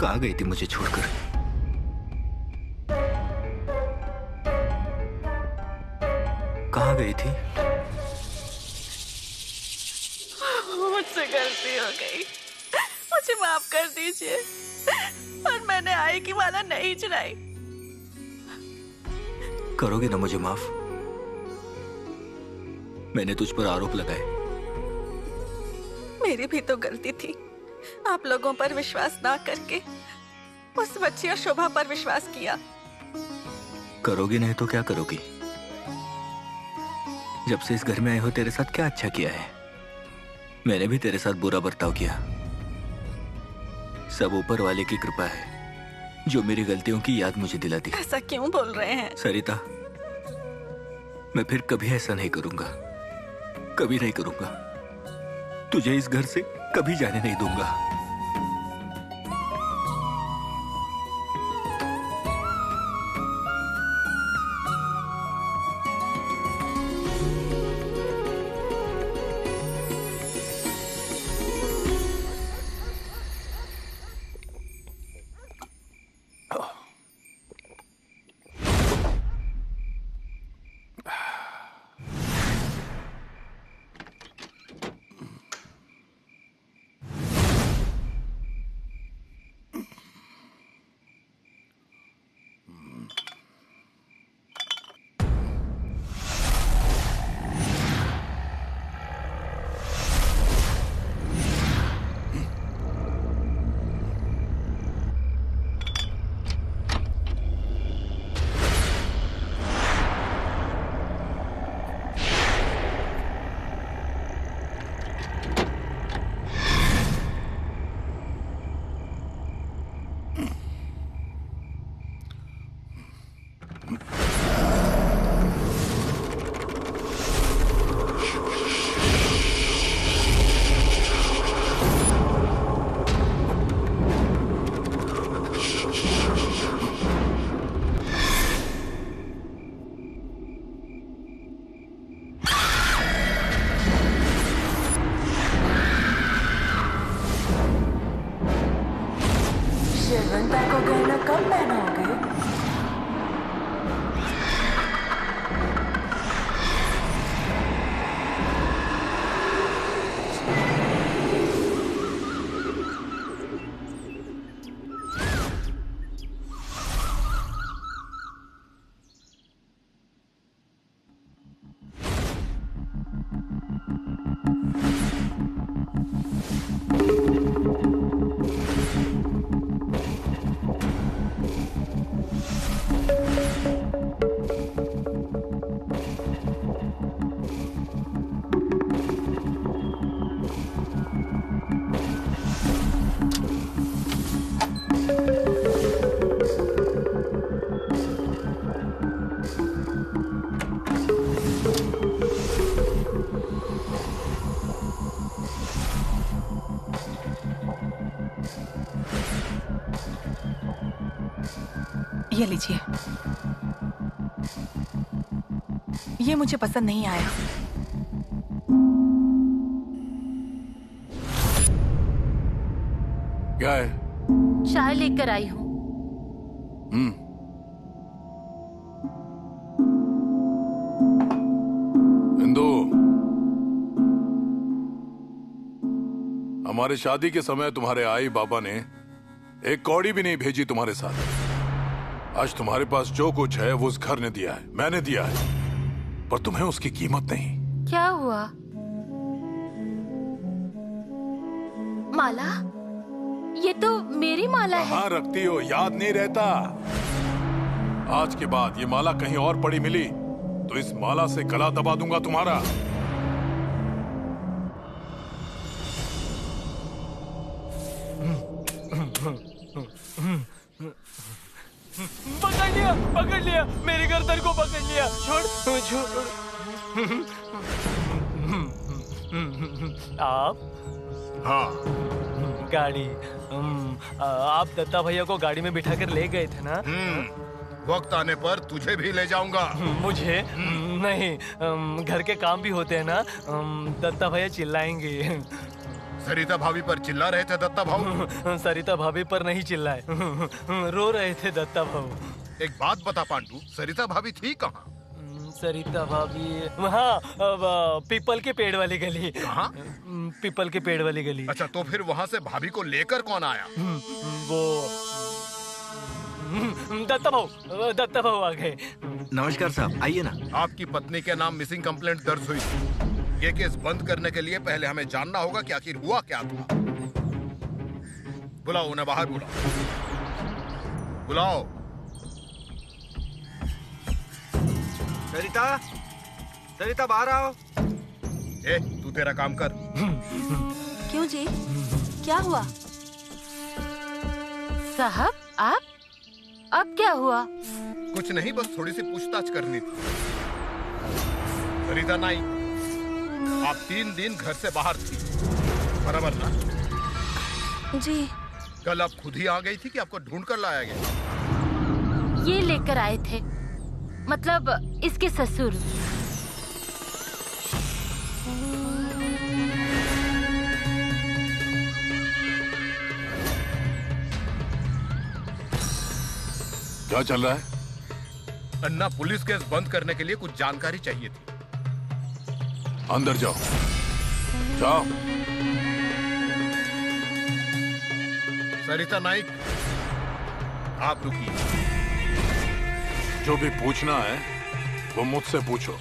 कहाँ गई थी मुझे छोड़कर? कहाँ गई थी? मुझसे गलती हो गई, मुझे माफ कर दीजिए। पर मैंने आई की माला नहीं चढ़ाई। करोगे ना मुझे माफ? मैंने तुझ पर आरोप लगाए। मेरी भी तो गलती थी, आप लोगों पर विश्वास ना करके उस बच्ची और शोभा पर विश्वास किया। करोगी नहीं तो क्या करोगी? जब से इस घर में आए हो तेरे साथ क्या अच्छा किया है? मैंने भी तेरे साथ बुरा बर्ताव किया। सब ऊपर वाले की कृपा है जो मेरी गलतियों की याद मुझे दिलाती। ऐसा क्यों बोल रहे हैं? सरिता, मैं फिर कभी ऐसा नहीं करूंगा, कभी नहीं करूंगा। तुझे इस घर से कभी जाने नहीं दूंगा। शेरवंता को गहना कब पहनाओगे? ये लीजिए, ये मुझे पसंद नहीं आया। क्या है? चाय लेकर आई हूँ। इंदु, हमारे शादी के समय तुम्हारे आई बाबा ने एक कौड़ी भी नहीं भेजी तुम्हारे साथ। आज तुम्हारे पास जो कुछ है वो उस घर ने दिया है, मैंने दिया है, पर तुम्हें उसकी कीमत नहीं। क्या हुआ? माला? ये तो मेरी माला है। कहाँ रखती हो, याद नहीं रहता? आज के बाद ये माला कहीं और पड़ी मिली तो इस माला से गला दबा दूंगा तुम्हारा। पकड़ लिया, मेरी गर्दन को पकड़ लिया। छोड़ छोड़। आप? हाँ। गाड़ी, आप दत्ता भैया को गाड़ी में बिठा कर ले गए थे ना? वक्त आने पर तुझे भी ले जाऊंगा। मुझे नहीं, घर के काम भी होते हैं ना, दत्ता भैया चिल्लाएंगे। सरिता भाभी पर चिल्ला रहे थे दत्ता भाऊ? सरिता भाभी पर नहीं चिल्लाए, रो रहे थे दत्ता भाऊ। एक बात बता पांडू, सरिता भाभी थी कहाँ? सरिता भाभी वहाँ पीपल के पेड़ वाली गली। कहाँ? पीपल के पेड़ वाली गली। अच्छा, तो फिर वहाँ से भाभी को लेकर कौन आया? वो दत्ता भाऊ आ गए। नमस्कार साहब, आइए ना। आपकी पत्नी के नाम मिसिंग कंप्लेंट दर्ज हुई थी। ये केस बंद करने के लिए पहले हमें जानना होगा कि आखिर हुआ क्या था। बुलाओ उन्हें बाहर, बुलाओ। सरिता बाहर आओ। ए, तू तेरा काम कर। क्यों जी, क्या हुआ? साहब आप, अब क्या हुआ? कुछ नहीं, बस थोड़ी सी पूछताछ करनी थी। सरिता नाइक, आप 3 दिन घर से बाहर थी, बराबर ना? जी। कल आप खुद ही आ गई थी कि आपको ढूंढ कर लाया गया? ये लेकर आए थे, मतलब इसके ससुर। क्या चल रहा है? अन्ना, पुलिस केस बंद करने के लिए कुछ जानकारी चाहिए थी। अंदर जाओ, जाओ। सरिता नाइक, आप रुकिए। जो भी पूछना है वो मुझसे पूछो।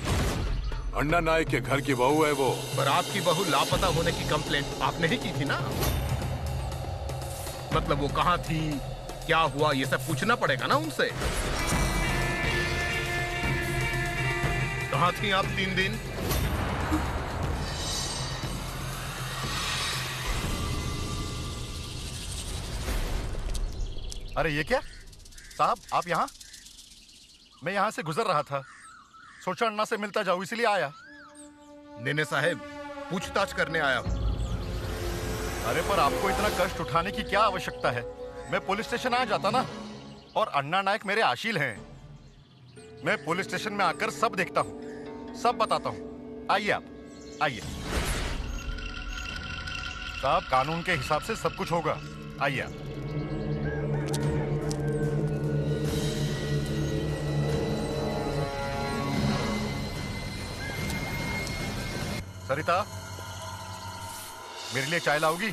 अन्ना नायक के घर की बहू है वो। पर आपकी बहू लापता होने की कंप्लेंट आपने ही की थी ना? मतलब वो कहाँ थी, क्या हुआ, ये सब पूछना पड़ेगा ना उनसे। कहाँ थी आप 3 दिन? अरे ये क्या साहब, आप यहाँ? मैं यहाँ से गुजर रहा था, सोचा अन्ना से मिलता जाऊँ, इसलिए आया। नेने साहब, पूछताछ करने आया हूँ। अरे पर आपको इतना कष्ट उठाने की क्या आवश्यकता है? मैं पुलिस स्टेशन आ जाता ना, और अन्ना नायक मेरे आशील हैं। मैं पुलिस स्टेशन में आकर सब देखता हूँ, सब बताता हूँ। आइए आप, आइए साहब, कानून के हिसाब से सब कुछ होगा। आइए आप। सरिता, मेरे लिए चाय लाओगी?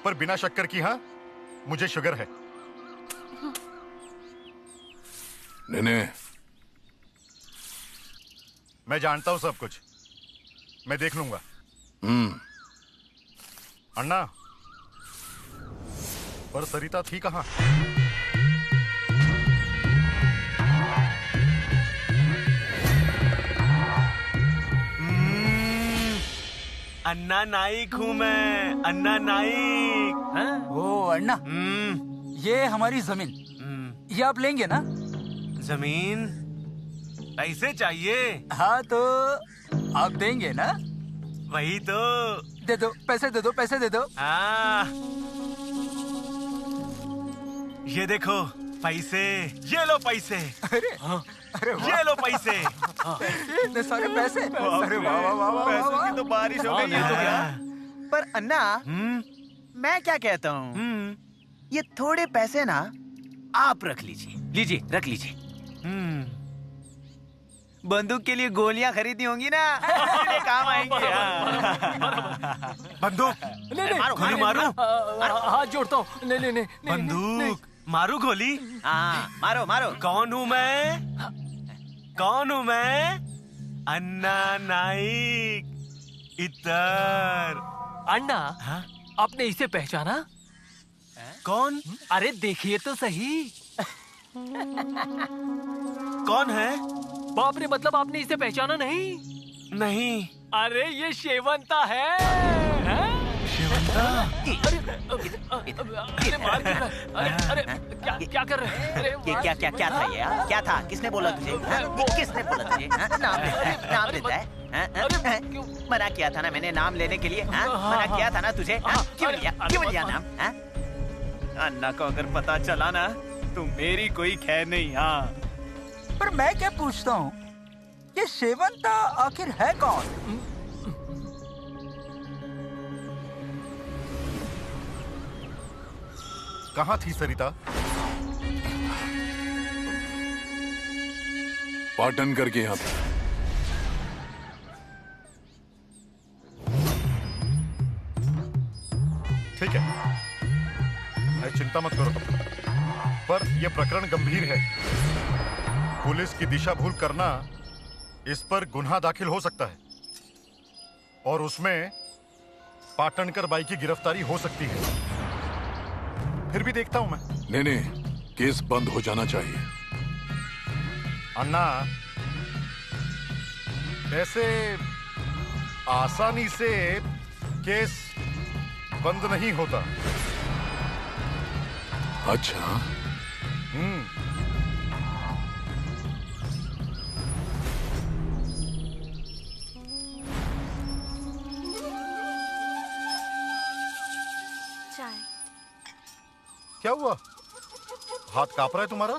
पर बिना शक्कर की। हाँ, मुझे शुगर है। नेने, मैं जानता हूं सब कुछ, मैं देख लूंगा। अन्ना, पर सरिता थी कहाँ? अन्ना नाइक हूँ मैं, अन्ना नाइक। ओ अन्ना, ये हमारी जमीन, ये आप लेंगे ना? जमीन? पैसे चाहिए? हाँ तो आप देंगे ना? वही तो। दे दो, पैसे दे दो, पैसे दे दो। ये देखो पैसे, ये लो पैसे। अरे अरे ये लो पैसे। इतने सारे पैसे। अरे वाह वाह वाह वाह, पैसों की तो बारिश हो गई है। तो क्या? पर अन्ना, मैं क्या कहता हूँ, ये थोड़े पैसे ना आप रख लीजिए। लीजिए, रख लीजिए। बंदूक के लिए गोलियां खरीदी होंगी ना, इसलिए काम आएंगे। बंदूक? गोली मारू? हाथ जोड़ता हूँ। नहीं। बंदूक मारू? गोली? हाँ, मारो मारो। कौन हूँ मैं? कौन हूँ मैं? अन्ना नाइक। इधर। अन्ना, आपने इसे पहचाना? कौन? अरे देखिए तो सही। कौन है? बाप रे, मतलब आपने इसे पहचाना नहीं? नहीं। अरे ये शेवंता है। शेवंता? अरे मार क्यों रहा है? अरे क्या कर रहे हैं? अरे ये क्या था ये? क्या था? किसने बोला तुझे? किसने बोला तुझे? नाम लेता है? मना किया था ना मैंने नाम लेने के लिए। मना किया था ना तुझे? क्यों लिया नाम? अन्ना को अगर पता चला ना, तो मेरी कोई खैर नहीं। हाँ, पर मैं क्या पूछता हूँ, ये शेवंता आखिर है कौन? कहाँ थी सरिता? पाटन करके यहाँ पे। ठीक है, मैं चिंता मत करो तुम, पर यह प्रकरण गंभीर है। पुलिस की दिशा भूल करना, इस पर गुनाह दाखिल हो सकता है और उसमें पाटनकर बाई की गिरफ्तारी हो सकती है। फिर भी देखता हूं मैं। नहीं, केस बंद हो जाना चाहिए। अन्ना, ऐसे आसानी से केस बंद नहीं होता। अच्छा। चाय। क्या हुआ? हाथ कांप रहा है तुम्हारा?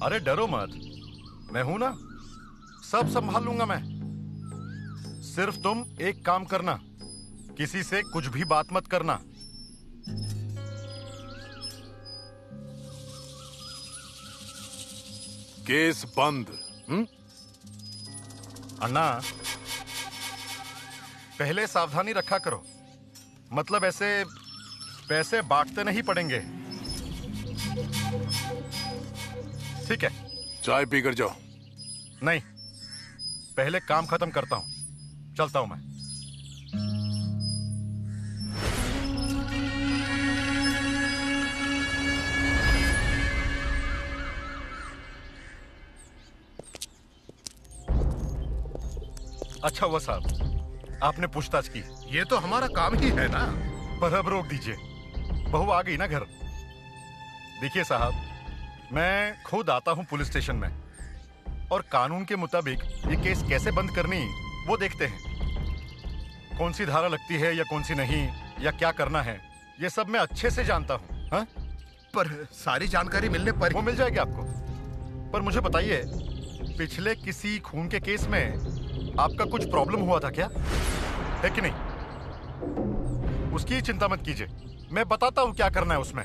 अरे डरो मत, मैं हूं ना, सब संभाल लूंगा मैं। सिर्फ तुम एक काम करना, किसी से कुछ भी बात मत करना। केस बंद। अन्ना, पहले सावधानी रखा करो, मतलब ऐसे पैसे बांटते नहीं पड़ेंगे। ठीक है? चाय पीकर जाओ। नहीं, पहले काम खत्म करता हूं, चलता हूं मैं। अच्छा हुआ साहब, आपने पूछताछ की। ये तो हमारा काम ही है ना। पर अब रोक दीजिए, बहू आ गई ना घर। देखिए साहब, मैं खुद आता हूं पुलिस स्टेशन में और कानून के मुताबिक ये केस कैसे बंद करनी वो देखते हैं। कौन सी धारा लगती है या कौन सी नहीं, या क्या करना है, ये सब मैं अच्छे से जानता हूं। हाँ? पर सारी जानकारी मिलने पर वो मिल जाएगी आपको। पर मुझे बताइए, पिछले किसी खून के केस में आपका कुछ प्रॉब्लम हुआ था क्या? है कि नहीं? उसकी चिंता मत कीजिए, मैं बताता हूं क्या करना है उसमें।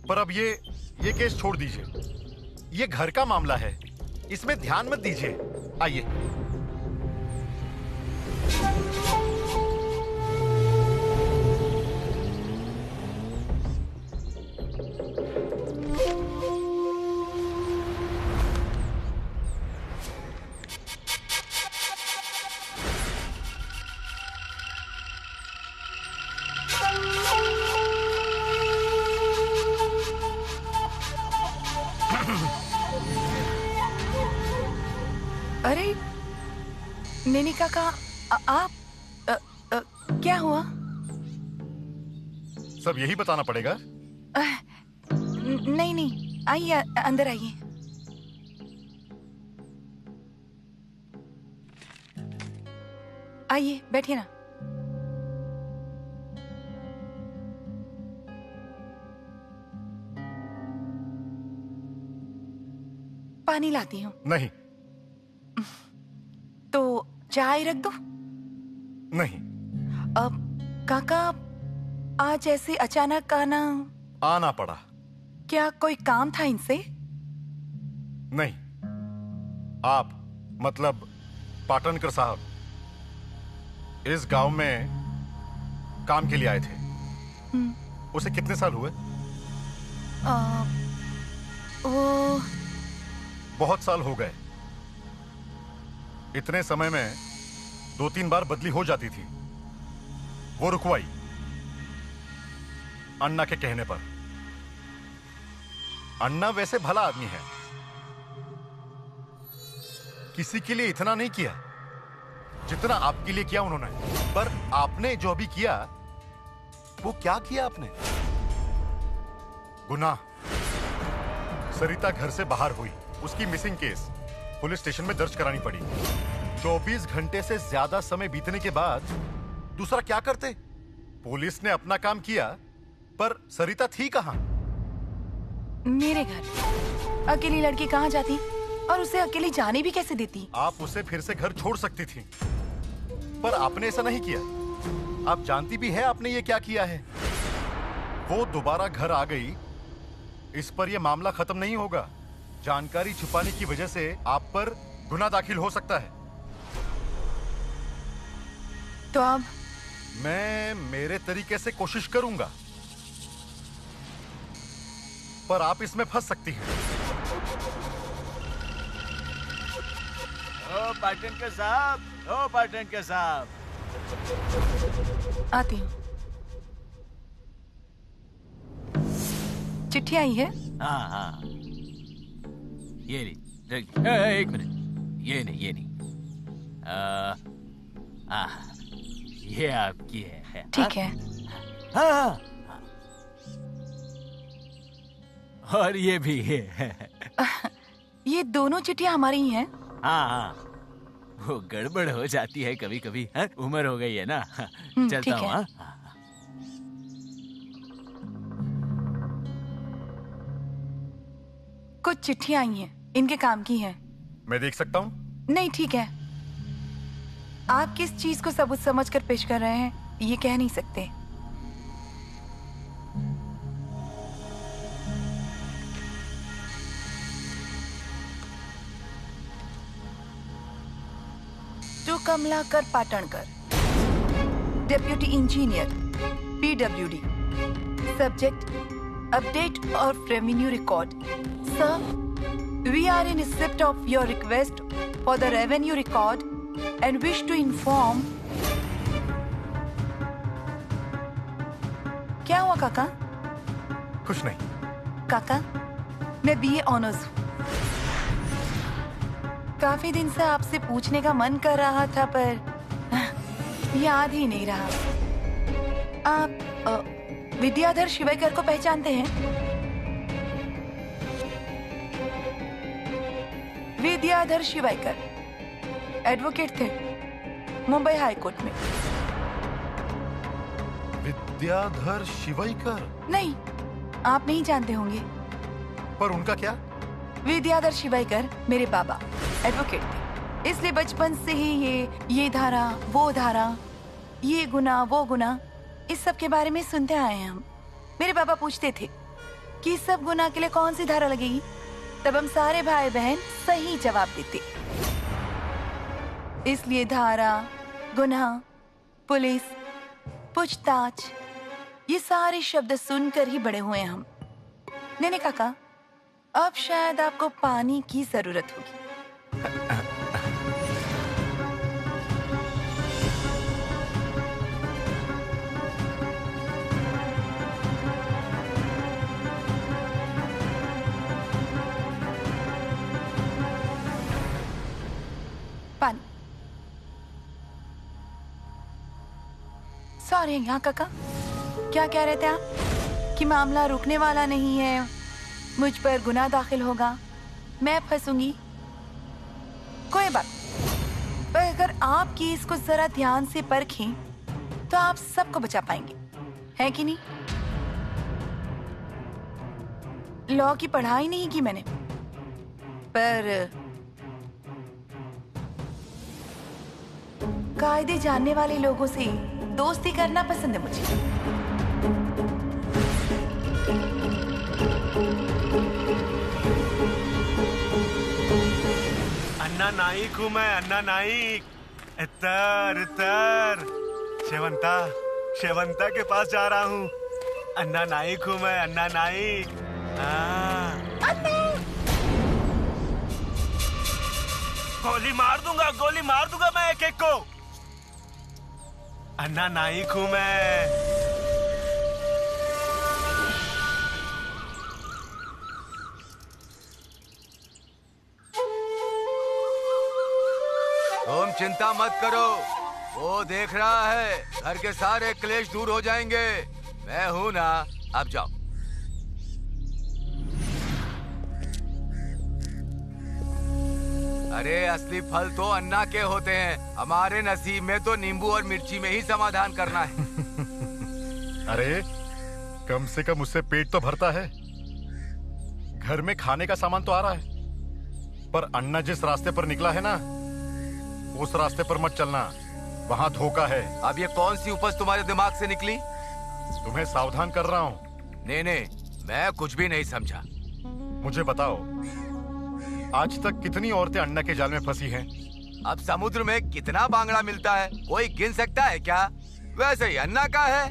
पर अब ये केस छोड़ दीजिए, ये घर का मामला है, इसमें ध्यान मत दीजिए। आइए। अरे नैनी काका, आप क्या हुआ? सब यही बताना पड़ेगा? नहीं नहीं, आइए अंदर आइए। आइए बैठिए ना। पानी लाती हूँ। नहीं। तो चाय रख दो? नहीं। अब काका, आज ऐसे अचानक आना पड़ा। क्या कोई काम था इनसे? नहीं, आप मतलब पाटनकर साहब इस गांव में काम के लिए आए थे। उसे कितने साल हुए? वो बहुत साल हो गए। इतने समय में 2-3 बार बदली हो जाती थी। वो रुकवाई अन्ना के कहने पर। अन्ना वैसे भला आदमी है, किसी के लिए इतना नहीं किया जितना आपके लिए किया उन्होंने। पर आपने जो अभी किया, वो क्या किया आपने? गुनाह। सरिता घर से बाहर हुई, उसकी मिसिंग केस पुलिस स्टेशन में दर्ज करानी पड़ी। 24 घंटे से ज्यादा समय बीतने के बाद दूसरा क्या करते? पुलिस ने अपना काम किया, पर सरिता थी कहां? मेरे घर। अकेली लड़की कहां जाती और उसे अकेली जाने भी कैसे देती? आप उसे फिर से घर छोड़ सकती थी, पर आपने ऐसा नहीं किया। आप जानती भी है आपने ये क्या किया है। वो दोबारा घर आ गई, इस पर यह मामला खत्म नहीं होगा। जानकारी छुपाने की वजह से आप पर गुनाह दाखिल हो सकता है। तो अब मैं मेरे तरीके से कोशिश करूंगा, पर आप इसमें फंस सकती हैं। ओ पार्टनर साहब, ओ पार्टनर साहब, आती हूँ। चिट्ठी आई है? हाँ हाँ, ये नहीं, एक मिनट, ये नहीं, ये आपकी है। ठीक है। हाँ, और ये भी है। ये दोनों चिट्ठियां हमारी ही हैं। हाँ हाँ, वो गड़बड़ हो जाती है कभी कभी, उम्र हो गई है ना। चलता हूँ। हाँ, कुछ चिट्ठियां आई हैं, इनके काम की हैं। मैं देख सकता हूँ? नहीं, ठीक है। आप किस चीज को सबूत समझकर पेश कर रहे हैं, ये कह नहीं सकते। To Kamalakar Patankar, deputy engineer, PWD। Subject update of revenue record. Sir, we are in receipt of your request for the revenue record and wish to inform. क्या हुआ काका? कुछ नहीं। काका, मैं BA ऑनर्स हूँ। काफी दिन से आपसे पूछने का मन कर रहा था, पर याद ही नहीं रहा। आप विद्याधर शिवेकर को पहचानते हैं? विद्याधर शिवेकर एडवोकेट थे मुंबई हाई कोर्ट में। विद्याधर शिवेकर? नहीं, आप नहीं जानते होंगे। पर उनका क्या? विद्याधर शिवेकर मेरे बाबा एडवोकेट थे, इसलिए बचपन से ही ये धारा, वो धारा, ये गुनाह, वो गुनाह, इस सब के बारे में सुनते आए हैं हम। मेरे पापा पूछते थे कि इस सब गुनाह के लिए कौन सी धारा लगेगी, तब हम सारे भाई बहन सही जवाब देते। इसलिए धारा, गुनाह, पुलिस, पूछताछ, ये सारे शब्द सुनकर ही बड़े हुए हम। नहीं काका, अब शायद आपको पानी की जरूरत होगी। पानी। सॉरी यहाँ काका, क्या कह रहे थे आप? कि मामला रुकने वाला नहीं है, मुझ पर गुनाह दाखिल होगा, मैं फंसूंगी। कोई बात, पर अगर आप केस को जरा ध्यान से परखें तो आप सबको बचा पाएंगे, है कि नहीं? लॉ की पढ़ाई नहीं की मैंने, पर कायदे जानने वाले लोगों से दोस्ती करना पसंद है मुझे। अन्ना नाइक हूँ मैं, अन्ना नाइक। इतर इतर शेवंता के पास जा रहा हूँ। अन्ना नाइक हूँ मैं, अन्ना नाइक। गोली मार दूंगा मैं एक एक को। अन्ना नाइक हूँ मैं। तुम चिंता मत करो, वो देख रहा है, घर के सारे क्लेश दूर हो जाएंगे। मैं हूं ना, अब जाओ। अरे असली फल तो अन्ना के होते हैं, हमारे नसीब में तो नींबू और मिर्ची में ही समाधान करना है। अरे कम से कम उससे पेट तो भरता है, घर में खाने का सामान तो आ रहा है। पर अन्ना जिस रास्ते पर निकला है ना, उस रास्ते पर मत चलना, वहाँ धोखा है। अब ये कौन सी उपज तुम्हारे दिमाग से निकली? तुम्हें सावधान कर रहा हूँ। नहीं, मैं कुछ भी नहीं समझा। मुझे बताओ, आज तक कितनी औरतें अन्ना के जाल में फंसी हैं? अब समुद्र में कितना बांगड़ा मिलता है, कोई गिन सकता है क्या? वैसे ही अन्ना का है।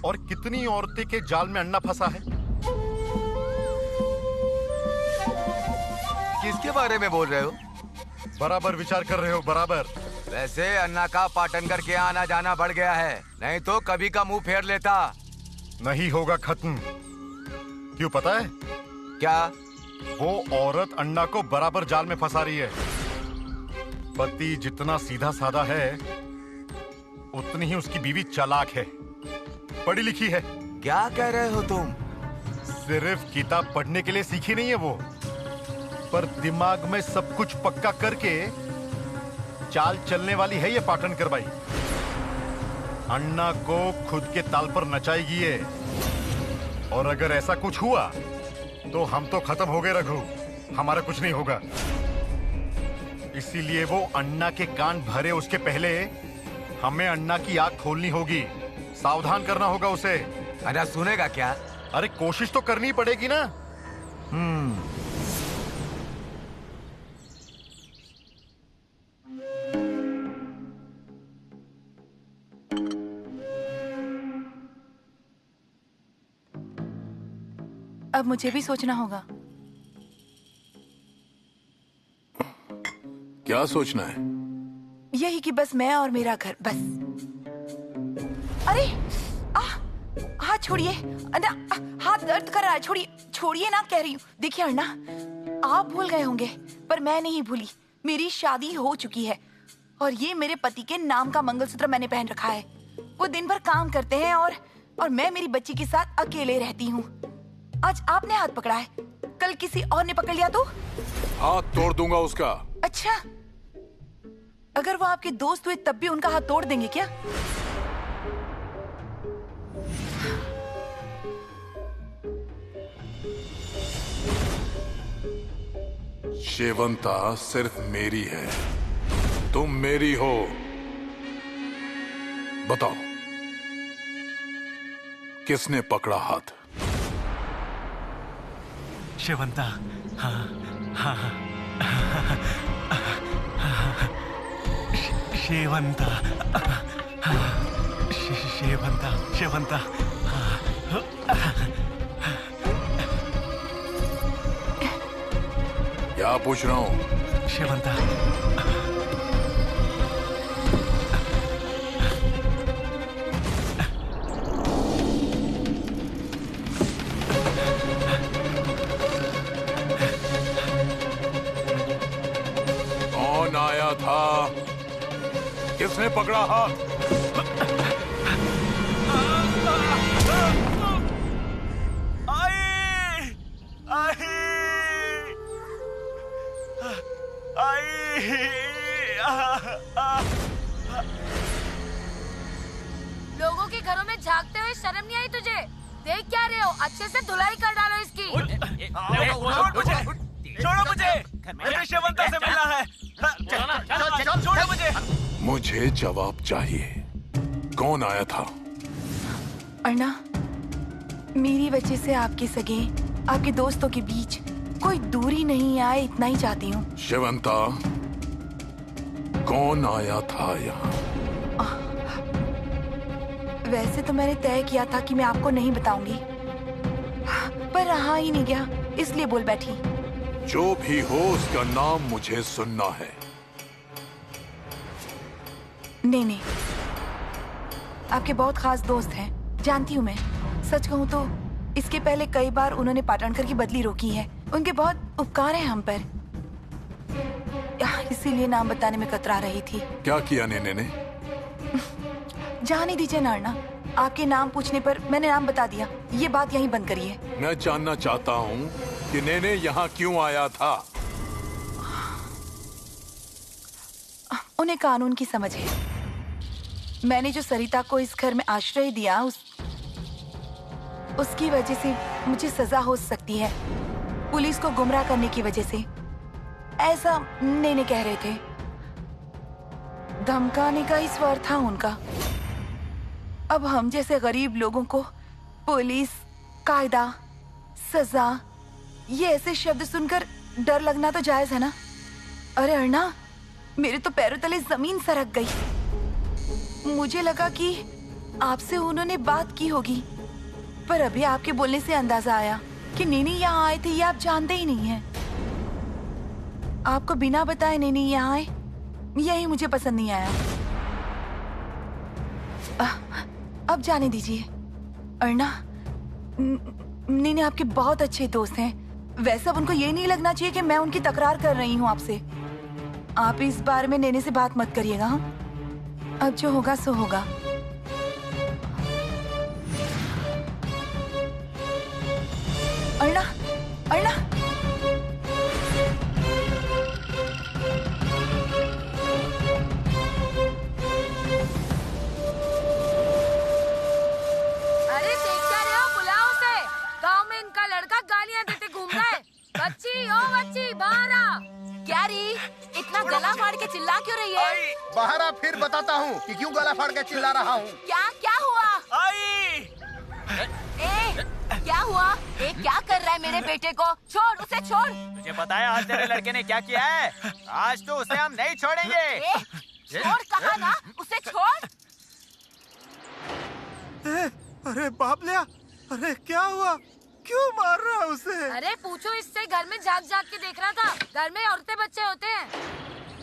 और कितनी औरतें के जाल में अन्ना फंसा है? किसके बारे में बोल रहे हो? बराबर विचार कर रहे हो, बराबर। वैसे अन्ना का पाटनगर के आना जाना बढ़ गया है, नहीं तो कभी का मुंह फेर लेता। नहीं होगा खत्म। क्यों पता है? क्या? वो औरत अन्ना को बराबर जाल में फंसा रही है। पति जितना सीधा साधा है, उतनी ही उसकी बीवी चालाक है, पढ़ी लिखी है। क्या कह रहे हो तुम? सिर्फ किताब पढ़ने के लिए सीखी नहीं है वो, पर दिमाग में सब कुछ पक्का करके चाल चलने वाली है ये पाटनकर बाई। अन्ना को खुद के ताल पर नचाएगी ये। और अगर ऐसा कुछ हुआ तो हम तो खत्म हो गए रघु, हमारा कुछ नहीं होगा। इसीलिए वो अन्ना के कान भरे उसके पहले हमें अन्ना की आंख खोलनी होगी, सावधान करना होगा उसे। अन्ना सुनेगा क्या? अरे कोशिश तो करनी पड़ेगी ना। अब मुझे भी सोचना होगा। क्या सोचना है? यही कि बस मैं और मेरा घर, बस। अरे हाथ छोड़िए अन्ना, हाथ दर्द कर रहा है, छोड़िए ना, कह रही हूँ। देखिए अन्ना, आप भूल गए होंगे पर मैं नहीं भूली। मेरी शादी हो चुकी है और ये मेरे पति के नाम का मंगलसूत्र मैंने पहन रखा है। वो दिन भर काम करते हैं और मैं मेरी बच्ची के साथ अकेले रहती हूँ। आज आपने हाथ पकड़ा है, कल किसी और ने पकड़ लिया तो हाथ तोड़ दूंगा उसका। अच्छा, अगर वो आपके दोस्त हुए तब भी उनका हाथ तोड़ देंगे क्या? शेवंता सिर्फ मेरी है, तुम मेरी हो। बताओ, किसने पकड़ा हाथ? शेवंता। हाँ, हाँ, शेवंता, शेवंता, शेवंता। क्या पूछ रहा हूँ? शेवंता। कौन आया था? किसने पकड़ा हाथ? लोगों के घरों में झांकते हुए शर्म नहीं आई तुझे? देख क्या रहे हो? अच्छे से धुलाई कर डालो इसकी। छोड़ो मुझे, मुझे शेवंता से मिलना है। छोड़ो मुझे। मुझे जवाब चाहिए, कौन आया था? अन्ना, मेरी वजह से आपके सगे, आपके दोस्तों के बीच कोई दूरी नहीं आए, इतना ही चाहती हूँ। शेवंता, कौन आया था यहाँ? वैसे तो मैंने तय किया था कि मैं आपको नहीं बताऊंगी, पर रहा ही नहीं गया, इसलिए बोल बैठी। जो भी हो, उसका नाम मुझे सुनना है। नहीं, आपके बहुत खास दोस्त हैं, जानती हूँ मैं। सच कहूँ तो इसके पहले कई बार उन्होंने पाटनकर की बदली रोकी है। उनके बहुत उपकार हैं हम पर, इसीलिए नाम बताने में कतरा रही थी। क्या किया नेने ने? जाने दीजिए नारना, आपके नाम पूछने पर मैंने नाम बता दिया। ये बात यहीं बंद करिए। मैं जानना चाहता हूँ कि नेने यहाँ क्यों आया था? उन्हें कानून की समझ है। मैंने जो सरिता को इस घर में आश्रय दिया, उसकी वजह से मुझे सजा हो सकती है, पुलिस को गुमराह करने की वजह से, ऐसा नेने कह रहे थे। धमकाने का ही स्वार्थ था उनका। अब हम जैसे गरीब लोगों को पुलिस कायदा, सजा, ये ऐसे शब्द सुनकर डर लगना तो जायज है ना। अरे अर्णा, मेरे तो पैरों तले जमीन सरक गई। मुझे लगा कि आपसे उन्होंने बात की होगी, पर अभी आपके बोलने से अंदाजा आया कि नीनी यहाँ आए थे, ये आप जानते ही नहीं हैं। आपको बिना बताए नीनी यहाँ आए, यही मुझे पसंद नहीं आया। अब जाने दीजिए। अर्णा, नीनी आपके बहुत अच्छे दोस्त हैं। वैसे अब उनको ये नहीं लगना चाहिए कि मैं उनकी तकरार कर रही हूँ आपसे। आप इस बारे में नेने से बात मत करिएगा। हाँ, अब जो होगा सो होगा। अर्णा, अर्णा, अरे देख क्या रहे हो, बुलाओ उसे। गांव में इनका लड़का गालियां देते घूम रहा है। बच्ची, ओ बच्ची, बाहर आ। क्या री, इतना गला फाड़ के चिल्ला क्यों रही है? बाहर आ, फिर बताता हूँ कि क्यों गला फाड़ के चिल्ला रहा हूँ। क्या क्या हुआ? क्या हुआ? क्या कर रहा है मेरे बेटे को? छोड़ उसे, छोड़। तुझे पता है आज तेरे लड़के ने क्या किया है? आज तो उसे हम नहीं छोड़ेंगे। छोड़ कहा ना, उसे छोड़। अरे बाप लिया, अरे क्या हुआ? क्यों मार रहा है उसे? अरे पूछो इससे, घर में जाग जाग के देख रहा था। घर में औरतें बच्चे होते हैं।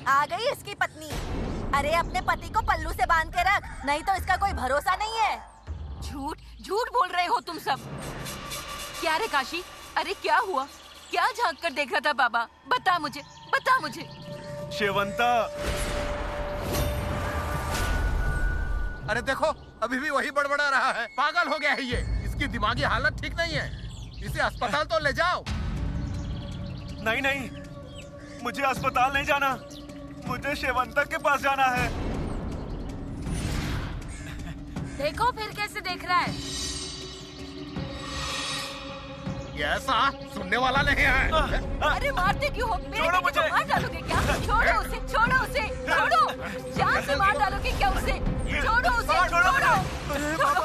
आ गई इसकी पत्नी। अरे अपने पति को पल्लू से बांध के रख, नहीं तो इसका कोई भरोसा नहीं है। झूठ झूठ बोल रहे हो तुम सब। क्या रे काशी, अरे क्या हुआ? क्या झांक कर देख रहा था बाबा? बता मुझे, बता मुझे। शेवंता, अरे देखो, अभी भी वही बड़बड़ा रहा है। पागल हो गया है ये। इसकी दिमागी हालत ठीक नहीं है। इसे अस्पताल तो ले जाओ। नहीं नहीं, मुझे अस्पताल नहीं जाना। मुझे शेवंता के पास जाना है। देखो फिर कैसे देख रहा है। ये ऐसा सुनने वाला नहीं है। अरे मारते क्यों हो? मेरे बेटे को मार डालोगे क्या? छोड़ो उसे, छोड़ो उसे, छोड़ो। जान से मार डालोगे क्या उसे? छोड़ो उसे, छोड़ो। अरे बाबा,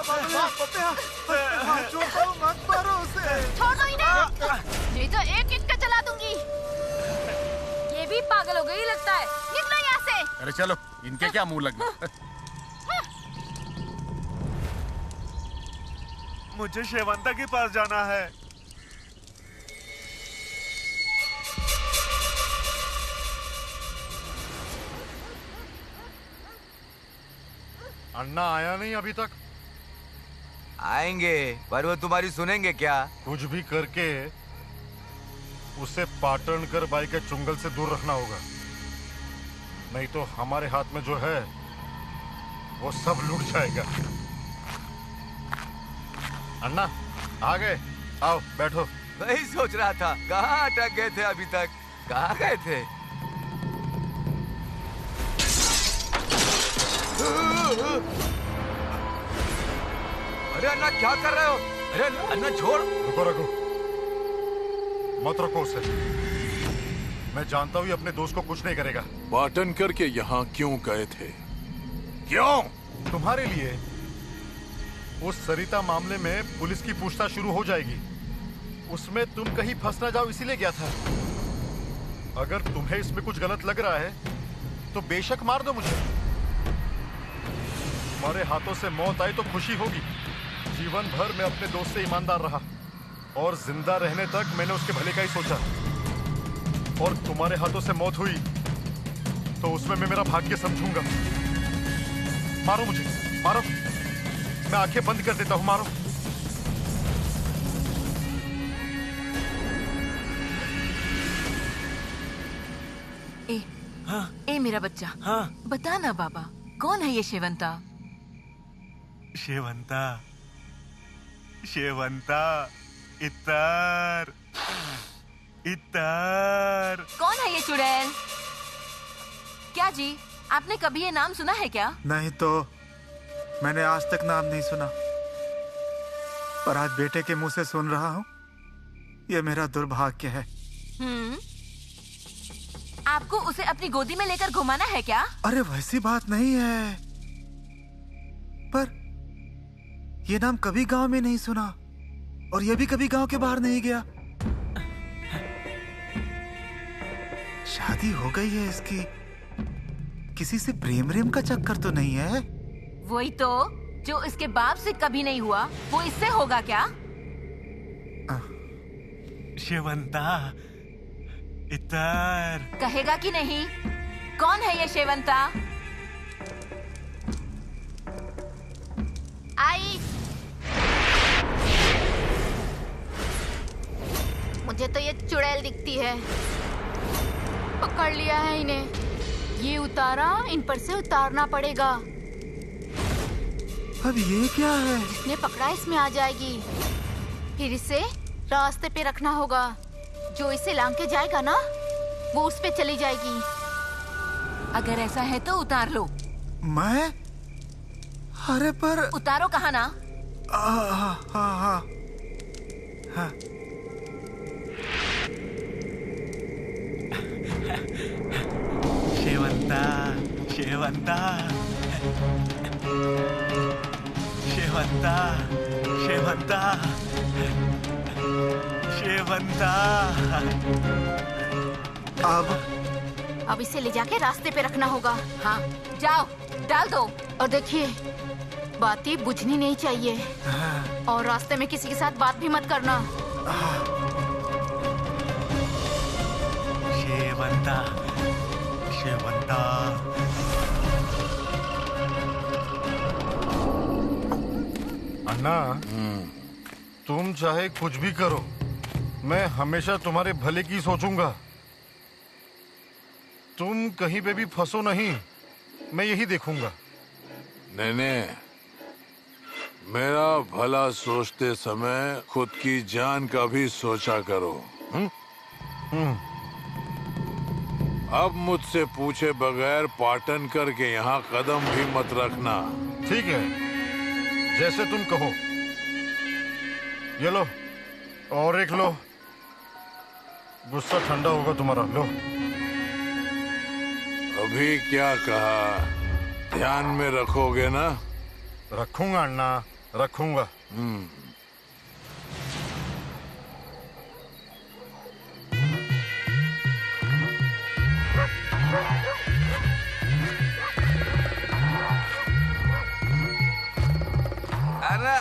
मत मारो उसे। छोड़ो ही नहीं तो एक एक का चला दूंगी। ये भी पागल हो गई लगता है। निकलो यहाँ से। अरे चलो, इनके क्या मुंह लगे। मुझे शेवंता के पास जाना है। अन्ना आया नहीं अभी तक? आएंगे, पर वो तुम्हारी सुनेंगे क्या? कुछ भी करके उसे पाटणकर बाई के चुंगल से दूर रखना होगा, नहीं तो हमारे हाथ में जो है वो सब लूट जाएगा। अन्ना आ गए, आओ बैठो। वही सोच रहा था, कहाँ अटक गए थे अभी तक? कहाँ गए थे? अरे अन्ना क्या कर रहे हो? अरे अन्ना छोड़। रुको रुको, मत रखो उसे। मैं जानता हूँ ये अपने दोस्त को कुछ नहीं करेगा। पाटनकर के यहाँ क्यों गए थे? क्यों? तुम्हारे लिए। उस सरिता मामले में पुलिस की पूछताछ शुरू हो जाएगी। उसमें तुम कहीं फंस ना जाओ, इसीलिए गया था। अगर तुम्हें इसमें कुछ गलत लग रहा है तो बेशक मार दो मुझे। तुम्हारे हाथों से मौत आई तो खुशी होगी। जीवन भर मैं अपने दोस्त से ईमानदार रहा और जिंदा रहने तक मैंने उसके भले का ही सोचा। और तुम्हारे हाथों से मौत हुई तो उसमें मैं मेरा भाग्य समझूंगा। मारो मुझे, मारो। मैं आंखें बंद कर देता हूँ, मारो। ए मेरा बच्चा, हाँ बता ना बाबा, कौन है ये शेवंता? शेवंता, शेवंता, इतर, इतर। कौन है ये चुड़ैल? क्या जी, आपने कभी ये नाम सुना है क्या? नहीं तो मैंने आज तक नाम नहीं सुना, पर आज बेटे के मुंह से सुन रहा हूँ। ये मेरा दुर्भाग्य है। आपको उसे अपनी गोदी में लेकर घुमाना है क्या? अरे वैसी बात नहीं है, पर ये नाम कभी गांव में नहीं सुना। और ये भी कभी गांव के बाहर नहीं गया। शादी हो गई है इसकी, किसी से प्रेम का चक्कर तो नहीं है? वही तो, जो इसके बाप से कभी नहीं हुआ वो इससे होगा क्या? शेवंता, इतर कहेगा कि नहीं? कौन है ये शेवंता? आई। मुझे तो ये चुड़ैल दिखती है। पकड़ लिया है इन्हें। ये उतारा, इन पर से उतारना पड़ेगा। अब ये क्या है? जिसने पकड़ा इसमें आ जाएगी। फिर इसे रास्ते पे रखना होगा। जो इसे लांग के जाएगा ना, वो उस पे चली जाएगी। अगर ऐसा है तो उतार लो। मैं? अरे पर उतारो कहा ना। हाँ। शेवंता, शेवंता, शेवंता, शेवंता, शेवंता। अब इसे ले जाके रास्ते पे रखना होगा। हाँ, जाओ, डाल दो। और देखिए, बातें बुझनी नहीं चाहिए। और रास्ते में किसी के साथ बात भी मत करना। शेवंता, शेवंता। अन्ना, तुम चाहे कुछ भी करो, मैं हमेशा तुम्हारे भले की सोचूंगा। तुम कहीं पे भी फंसो नहीं, मैं यही देखूंगा। नेने, मेरा भला सोचते समय खुद की जान का भी सोचा करो। अब मुझसे पूछे बगैर पाटन करके यहाँ कदम भी मत रखना। ठीक है, जैसे तुम कहो। ये लो, और एक लो। गुस्सा ठंडा होगा तुम्हारा। लो। अभी क्या कहा, ध्यान में रखोगे ना? रखूंगा अन्ना, रखूंगा।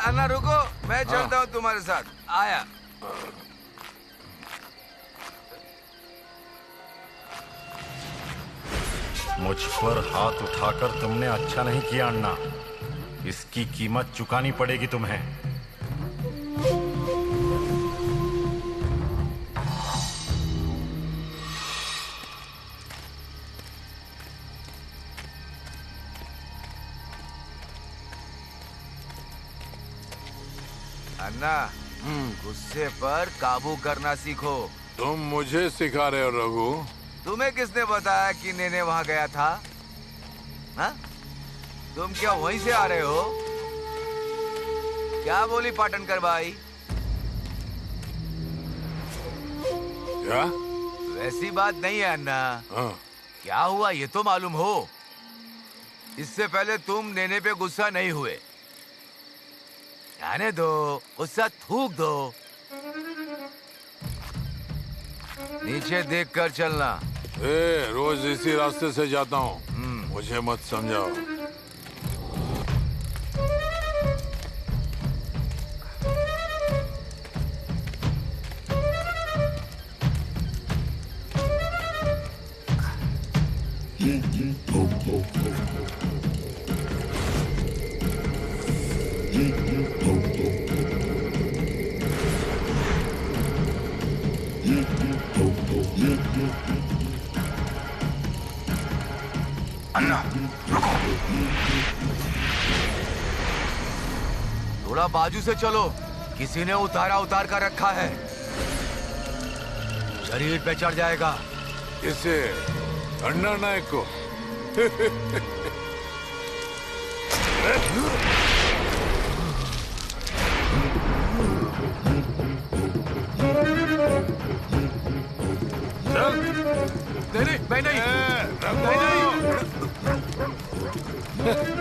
अन्ना रुको, मैं चलता हूँ तुम्हारे साथ। आया। मुझ पर हाथ उठाकर तुमने अच्छा नहीं किया अन्ना। इसकी कीमत चुकानी पड़ेगी तुम्हें। अन्ना, गुस्से पर काबू करना सीखो। तुम मुझे सिखा रहे हो रघु? तुम्हें किसने बताया कि नेने वहाँ गया था? हाँ? तुम क्या वहीं से आ रहे हो? क्या बोली पाटनकर भाई? क्या? वैसी बात नहीं है अन्ना। क्या हुआ ये तो मालूम हो। इससे पहले तुम नेने पे गुस्सा नहीं हुए। जाने दो, गुस्सा थूक दो। नीचे देखकर चलना। रोज इसी रास्ते से जाता हूँ, मुझे मत समझाओ। अन्ना, रुको। थोड़ा बाजू से चलो, किसी ने उतार कर रखा है। शरीर पे चढ़ जाएगा। किसे? अन्ना नायक को? नहीं, मैं नहीं।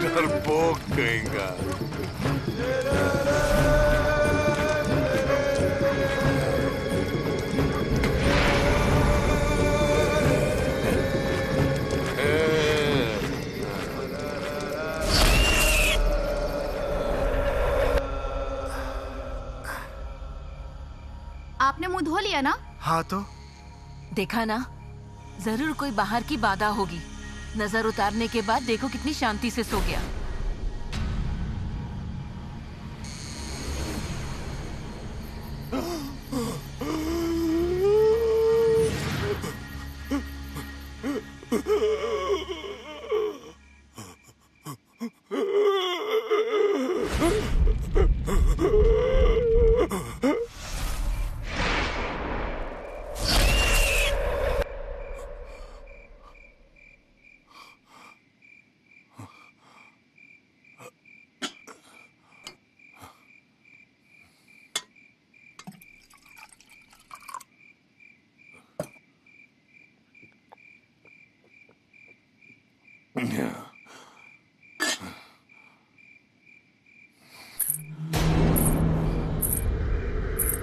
डरपोक कहेगा। है ना? हाँ तो देखा ना, जरूर कोई बाहर की बाधा होगी। नजर उतारने के बाद देखो कितनी शांति से सो गया।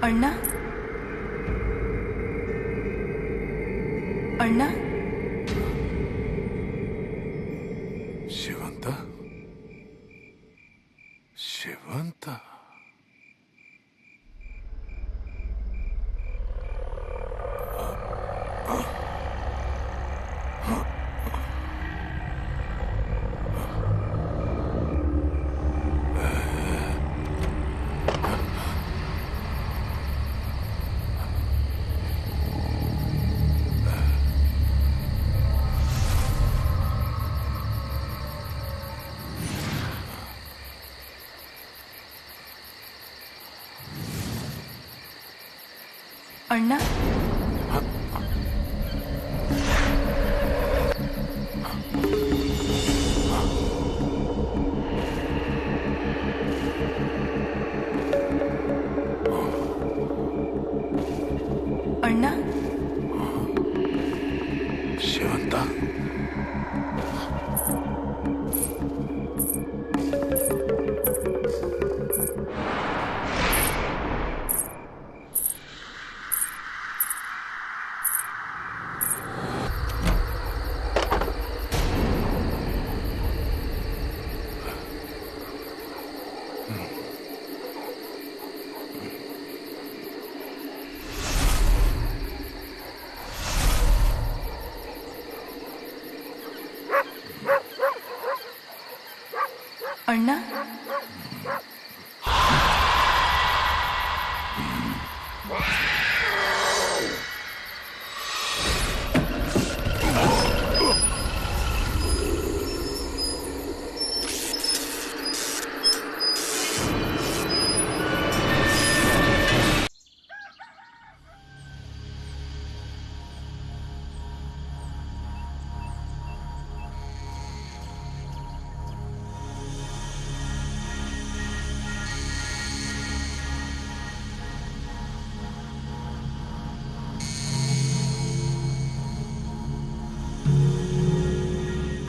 अण्णा, अण्णा, शिवंता, शिवंता, अण्णा, अण्णा, शिवंता, अण्णा,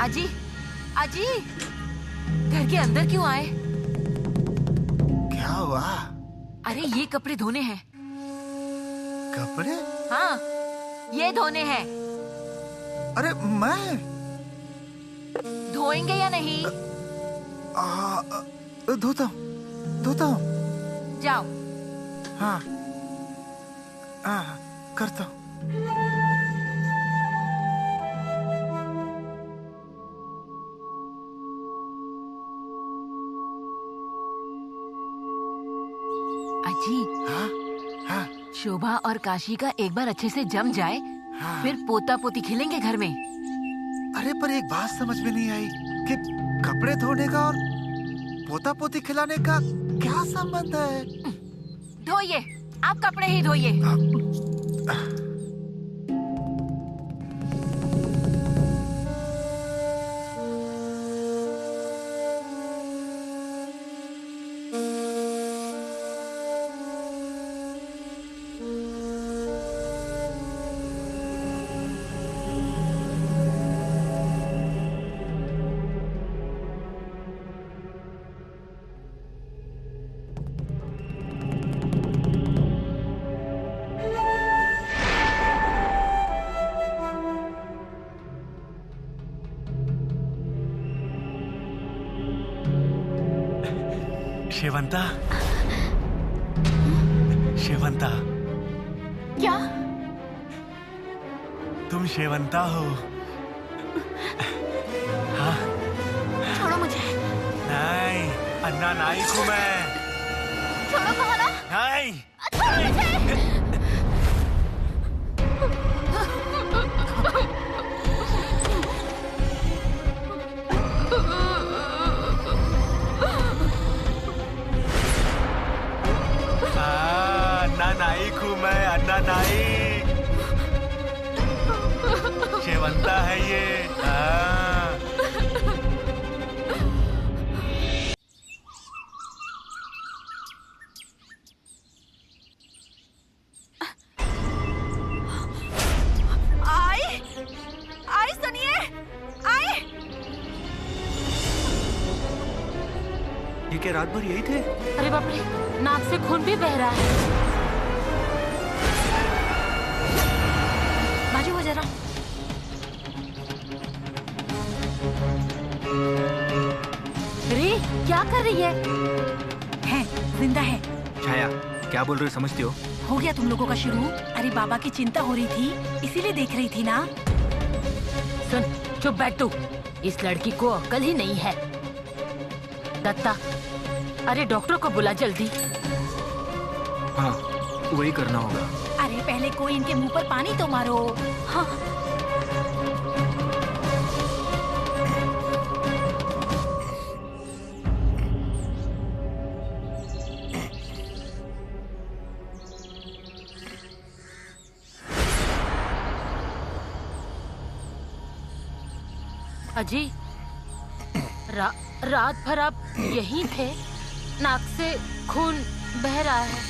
अजी, अजी, घर के अंदर क्यों आए? क्या हुआ? अरे ये कपड़े धोने हैं। कपड़े? हाँ, ये धोने हैं। अरे मैं धोएंगे या नहीं? धोता हूँ, धोता हूँ। जाओ। हाँ, करता हूँ। अजी, हाँ, शोभा और काशी का एक बार अच्छे से जम जाए, फिर पोता पोती खिलेंगे घर में। अरे पर एक बात समझ में नहीं आई कि कपड़े धोने का और पोता पोती खिलाने का क्या संबंध है? धोइए, आप कपड़े ही धोइए। शिवंता, शिवंता, क्या? तुम शेवंता हो? हाँ? छोड़ो मुझे। नहीं, अन्ना नाइक हूँ मैं। छोड़ो कहा ना। नहीं। छोड़ो मुझे। अन्ना नाइक हूँ मैं, अन्ना नाइक। शेवंता है ये। आई सुनिए, आई। ये क्या रात भर यही थे? अरे बाप रे, नाक से खून भी बह रहा है। बाजू हो जरा। री, क्या कर रही है? जिंदा है। छाया, क्या बोल रहे हो समझती हो? हो गया तुम लोगों का शुरू? अरे बाबा की चिंता हो रही थी, इसीलिए देख रही थी ना। सुन, चुप बैठ तू। इस लड़की को अक्ल ही नहीं है। दत्ता, अरे डॉक्टर को बुला जल्दी। हाँ, वही करना होगा। अरे पहले कोई इनके मुंह पर पानी तो मारो। हाँ। अजी, रात भर आप यहीं थे? नाक से खून बह रहा है।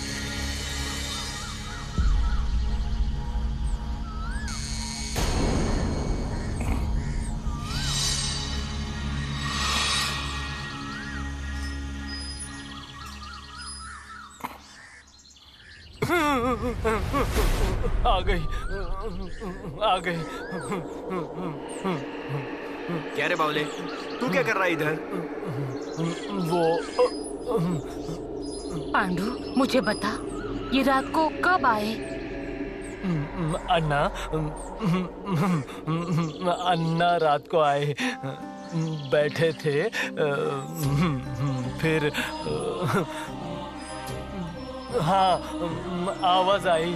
आ गई, आ गई। क्या रे बावले, तू क्या कर रहा है इधर? वो पांडु, मुझे बता, ये रात को कब आए? अन्ना, अन्ना रात को आए, बैठे थे, फिर हाँ, आवाज आई।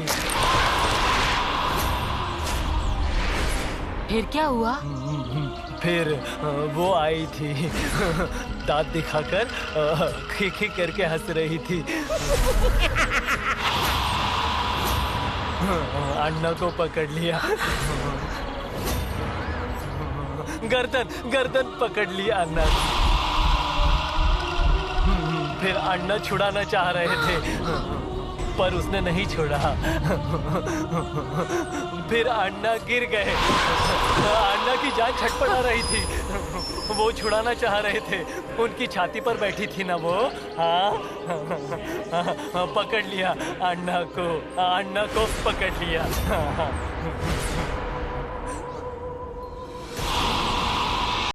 फिर क्या हुआ? फिर वो आई थी, दांत दिखाकर खी करके हंस रही थी। अन्ना को पकड़ लिया, गर्दन पकड़ लिया अन्ना। फिर अन्ना छुड़ाना चाह रहे थे, पर उसने नहीं छोड़ा। फिर अन्ना गिर गए। अन्ना की जान छटपटा रही थी, वो छुड़ाना चाह रहे थे। उनकी छाती पर बैठी थी ना वो। हाँ, पकड़ लिया अन्ना को पकड़ लिया।